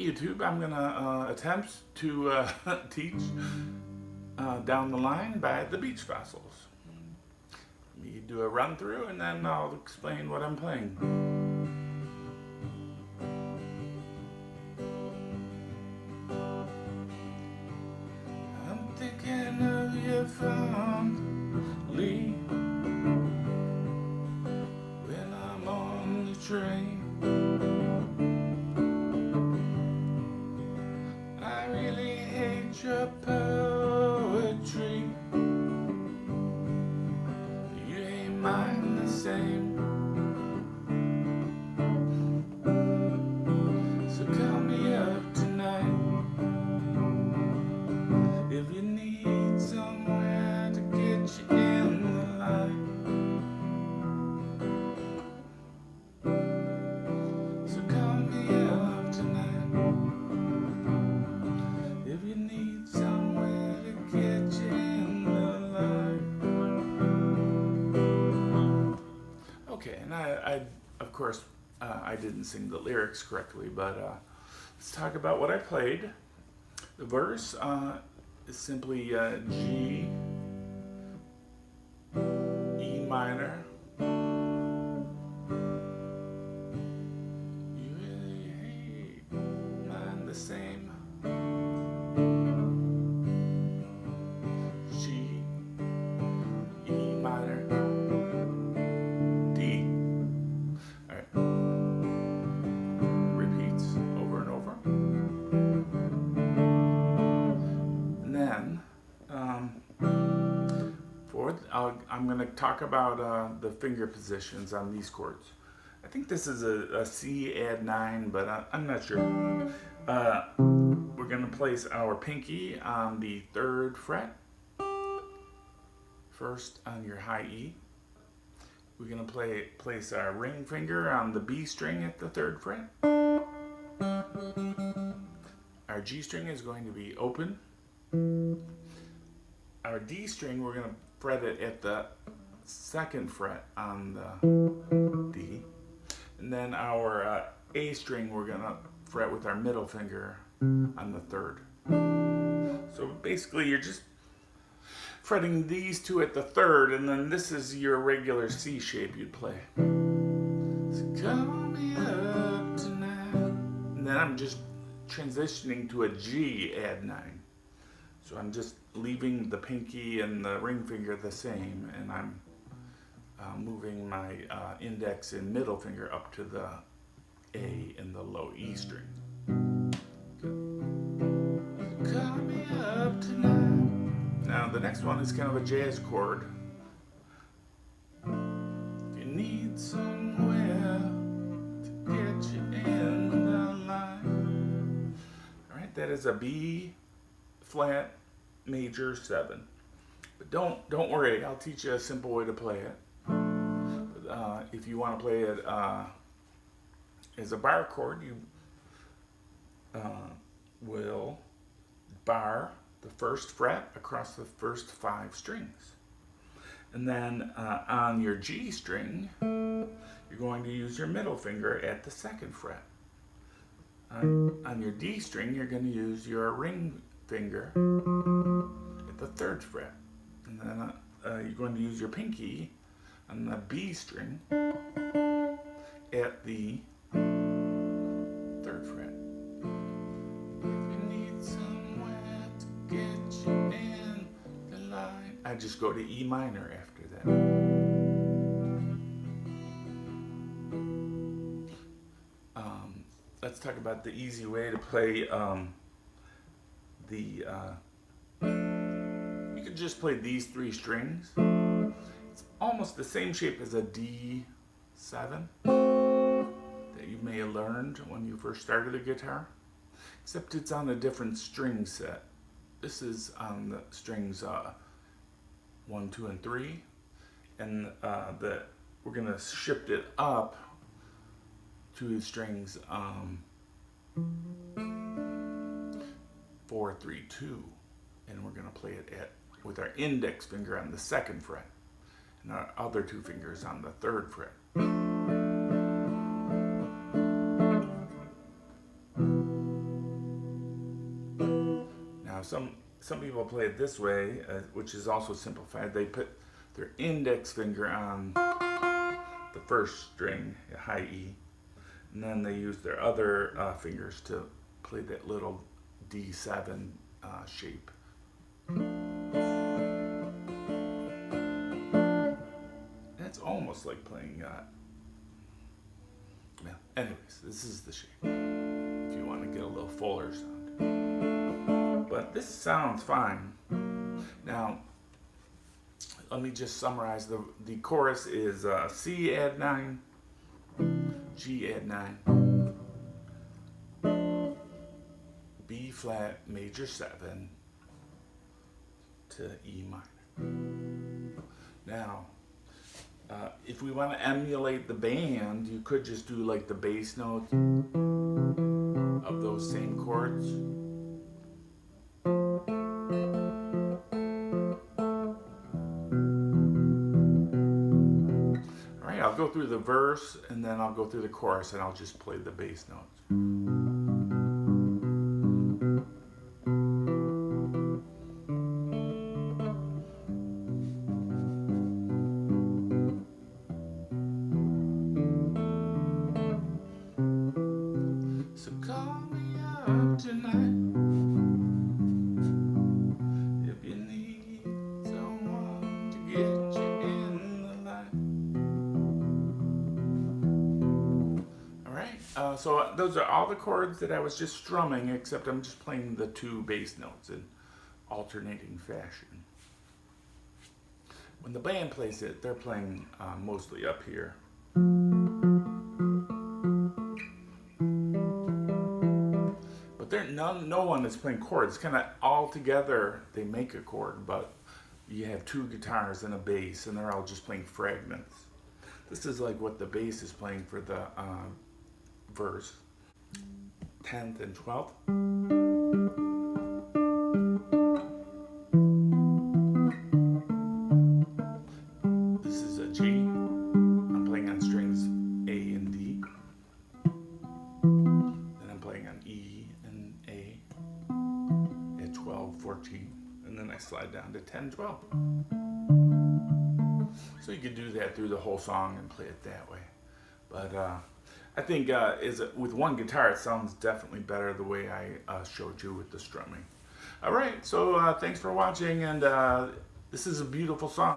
YouTube, I'm going to attempt to teach Down the Line by the Beach Fossils. Let me do a run through and then I'll explain what I'm playing. I'm thinking of you fondly when I'm on the train. I really hate your poetry. You ain't mine the same. So call me up tonight if you need somewhere to get you in the line. So call me up tonight if you need somewhere to get you in the line. Okay, and I of course, I didn't sing the lyrics correctly, but let's talk about what I played. The verse is simply G, E minor. You really hate mine the same. G, E minor, D. All right. Repeats over and over. And then I'm going to talk about the finger positions on these chords. I think this is a C add 9, but I'm not sure. We're going to place our pinky on the 3rd fret, first on your high E. We're going to place our ring finger on the B string at the 3rd fret. Our G string is going to be open. Our D string, we're going to fret it at the 2nd fret on the D. And then our A string, we're going to fret with our middle finger on the 3rd. So basically you're just fretting these two at the 3rd, and then this is your regular C shape you'd play. So call me up tonight. And then I'm just transitioning to a G add 9. So I'm just leaving the pinky and the ring finger the same, and I'm moving my index and middle finger up to the A and the low E string. Call me up tonight. Now the next one is kind of a jazz chord. If you need somewhere to get you in the line. All right, that is a B flat major 7. But don't worry, I'll teach you a simple way to play it. If you want to play it as a bar chord, you will bar the 1st fret across the first 5 strings. And then on your G string, you're going to use your middle finger at the 2nd fret. On your D string, you're going to use your ring finger at the 3rd fret. And then you're going to use your pinky on the B string at the 3rd fret. If you need somewhere to get you in the line, I just go to E minor after that. Let's talk about the easy way to play you could just play these 3 strings. It's almost the same shape as a D7 that you may have learned when you first started the guitar, except it's on a different string set. This is on the strings 1, 2, and 3, and we're going to shift it up to the strings 4, 3, 2, and we're going to play it with our index finger on the 2nd fret and our other 2 fingers on the 3rd fret. Some people play it this way, which is also simplified. They put their index finger on the first string, high E, and then they use their other fingers to play that little D7 shape. It's almost like playing. Well, anyways, this is the shape. If you want to get a little fuller sound, but this sounds fine. Now, let me just summarize. The chorus is C add 9, G add 9, B flat major 7 to E minor. Now, if we want to emulate the band, you could just do like the bass notes of those same chords. Alright, I'll go through the verse and then I'll go through the chorus and I'll just play the bass notes. So call me up tonight if you need someone to get you in the line. Alright, so those are all the chords that I was just strumming, except I'm just playing the two bass notes in alternating fashion. When the band plays it, they're playing mostly up here. No one is playing chords. Kind of all together they make a chord, but you have two guitars and a bass, and they're all just playing fragments. This is like what the bass is playing for the verse. 10th and 12th. This is a G. I'm playing on strings A and D. Then I'm playing on E and A at 12, 14. And then I slide down to 10, 12. So you could do that through the whole song and play it that way. But I think with one guitar, it sounds definitely better the way I showed you with the strumming. All right, so thanks for watching, and this is a beautiful song.